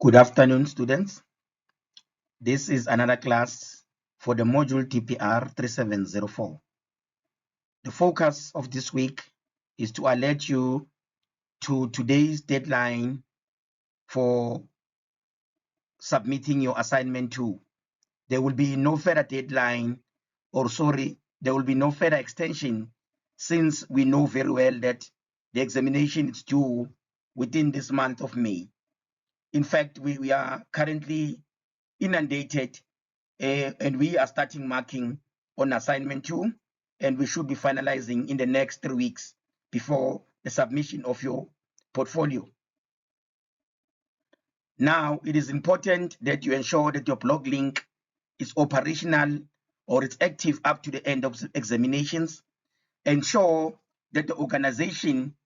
Good afternoon, students. This is another class for the module DPR3704. The focus of this week is to alert you to today's deadline for submitting your assignment 2. There will be no further deadline, there will be no further extension, since we know very well that the examination is due within this month of May. In fact, we are currently inundated and we are starting marking on assignment 2, and we should be finalizing in the next 3 weeks before the submission of your portfolio. Now, it is important that you ensure that your blog link is operational or it's active up to the end of the examinations. Ensure that the organization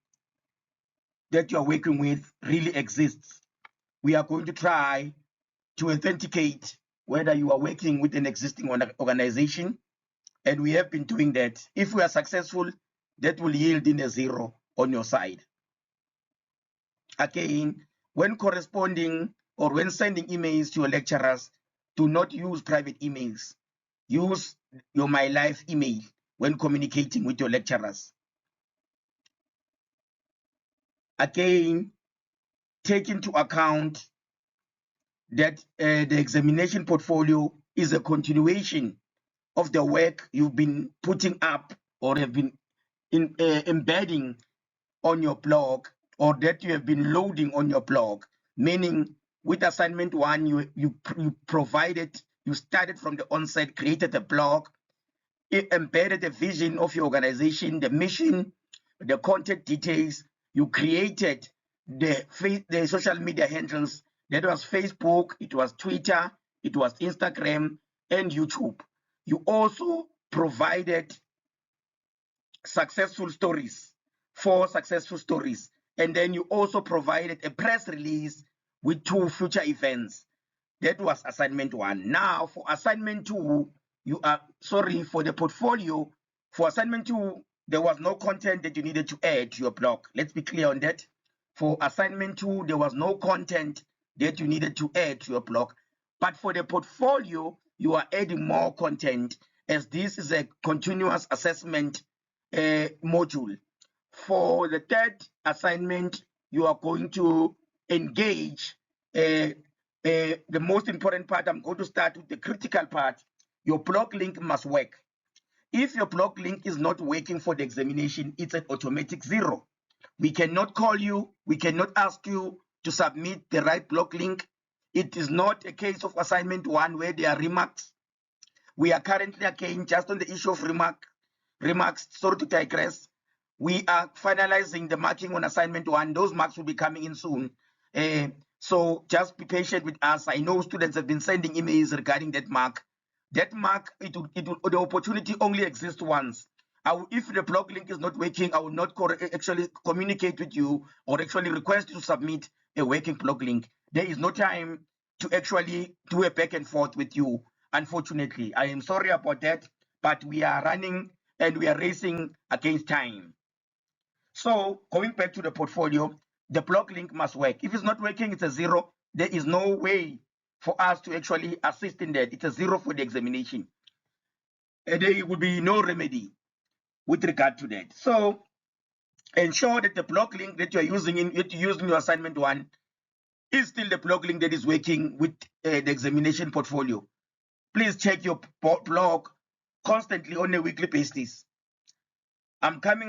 that you're working with really exists. We are going to try to authenticate whether you are working with an existing organization, and we have been doing that. If we are successful, that will yield in a 0 on your side. Again, when corresponding or when sending emails to your lecturers, do not use private emails. Use your My Life email when communicating with your lecturers. Again, take into account that the examination portfolio is a continuation of the work you've been putting up or have been embedding on your blog, or that you have been loading on your blog. Meaning, with assignment 1, you started from the onset, created a blog, embedded the vision of your organization, the mission, the content details. You created the social media handles. That was Facebook, it was Twitter, it was Instagram, and YouTube. You also provided successful stories, 4 successful stories, and then you also provided a press release with 2 future events. That was assignment 1. Now for assignment 2, for the portfolio, for assignment 2, there was no content that you needed to add to your blog. Let's be clear on that. For assignment 2, there was no content that you needed to add to your blog. But for the portfolio, you are adding more content, as this is a continuous assessment module. For the 3rd assignment, you are going to engage the most important part. I'm going to start with the critical part. Your blog link must work. If your blog link is not working for the examination, it's an automatic 0. We cannot call you, we cannot ask you to submit the right blog link. It is not a case of assignment 1 where there are remarks. We are currently, again, just on the issue of remarks, sorry to digress. We are finalizing the marking on assignment 1. Those marks will be coming in soon. So just be patient with us. I know students have been sending emails regarding that mark. That mark, the opportunity only exists once. If the blog link is not working, I will not actually communicate with you or actually request you to submit a working blog link. There is no time to actually do a back and forth with you. Unfortunately, I am sorry about that, but we are running and we are racing against time. So going back to the portfolio, the blog link must work. If it's not working, it's a 0. There is no way for us to actually assist in that. It's a 0 for the examination. And there will be no remedy with regard to that. So ensure that the blog link that you're using in your assignment 1 is still the blog link that is working with the examination portfolio. Please check your blog constantly on a weekly basis. I'm going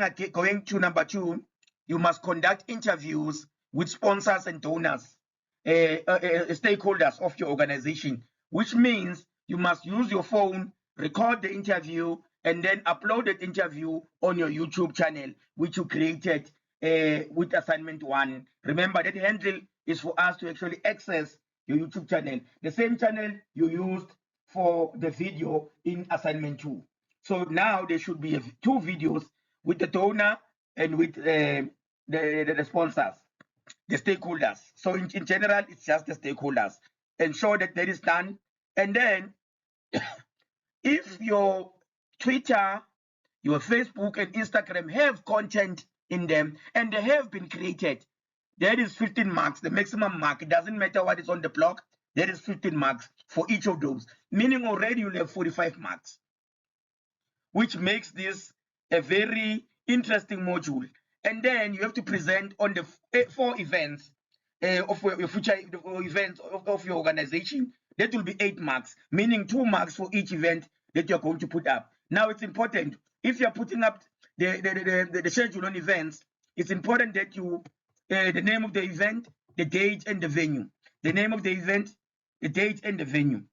to number 2. You must conduct interviews with sponsors and donors, stakeholders of your organization, which means you must use your phone, record the interview, and then upload that interview on your YouTube channel, which you created with assignment 1. Remember, that handle is for us to actually access your YouTube channel, the same channel you used for the video in assignment 2. So now there should be 2 videos with the donor and with the sponsors, the stakeholders. So in general, it's just the stakeholders. Ensure that that is done. And then if your Twitter, your Facebook and Instagram have content in them and they have been created, That is 15 marks, the maximum mark. It doesn't matter what is on the block. That is 15 marks for each of those, meaning already you'll have 45 marks, which makes this a very interesting module. And then you have to present on the 4 events of your future events of your organization. That will be 8 marks, meaning 2 marks for each event that you're going to put up. Now it's important, if you're putting up the schedule on events, it's important that you, the name of the event, the date and the venue. The name of the event, the date and the venue.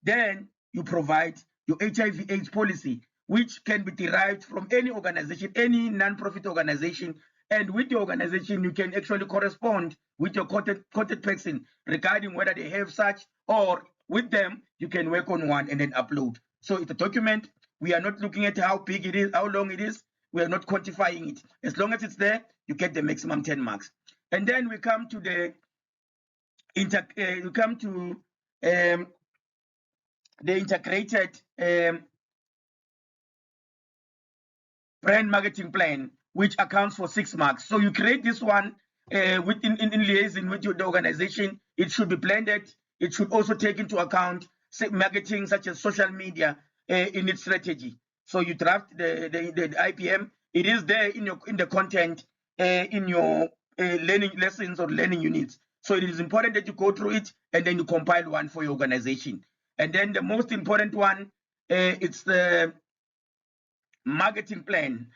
Then you provide your HIV/AIDS policy, which can be derived from any organization, any non-profit organization. And with the organization, you can actually correspond with your contact person regarding whether they have such, or with them, you can work on one and then upload. So it's a document. We are not looking at how big it is, how long it is. We are not quantifying it. As long as it's there, you get the maximum 10 marks. And then we come to the integrated brand marketing plan, which accounts for 6 marks. So you create this one in liaison with the organization. It should be blended. It should also take into account marketing such as social media in its strategy. So you draft the IPM. It is there in the content in your learning lessons or learning units. So it is important that you go through it and then you compile one for your organization. And then the most important one, it's the marketing plan.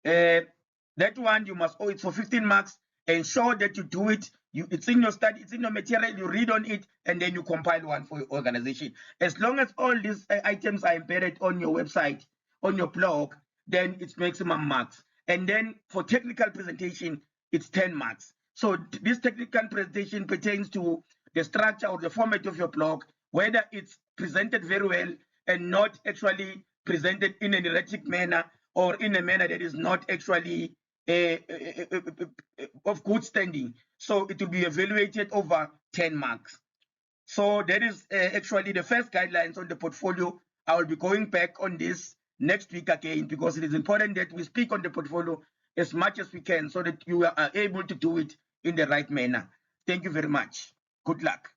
That one you must, it's for 15 marks. Ensure that you do it. It's in your study, it's in your material, you read on it, and then you compile one for your organization. As long as all these items are embedded on your website, on your blog, then it's maximum marks. And then for technical presentation, it's 10 marks. So this technical presentation pertains to the structure or the format of your blog, whether it's presented very well and not actually presented in an erratic manner or in a manner that is not actually of good standing. So it will be evaluated over 10 marks. So that is actually the first guidelines on the portfolio. I will be going back on this next week again, because it is important that we speak on the portfolio as much as we can so that you are able to do it in the right manner. Thank you very much. Good luck.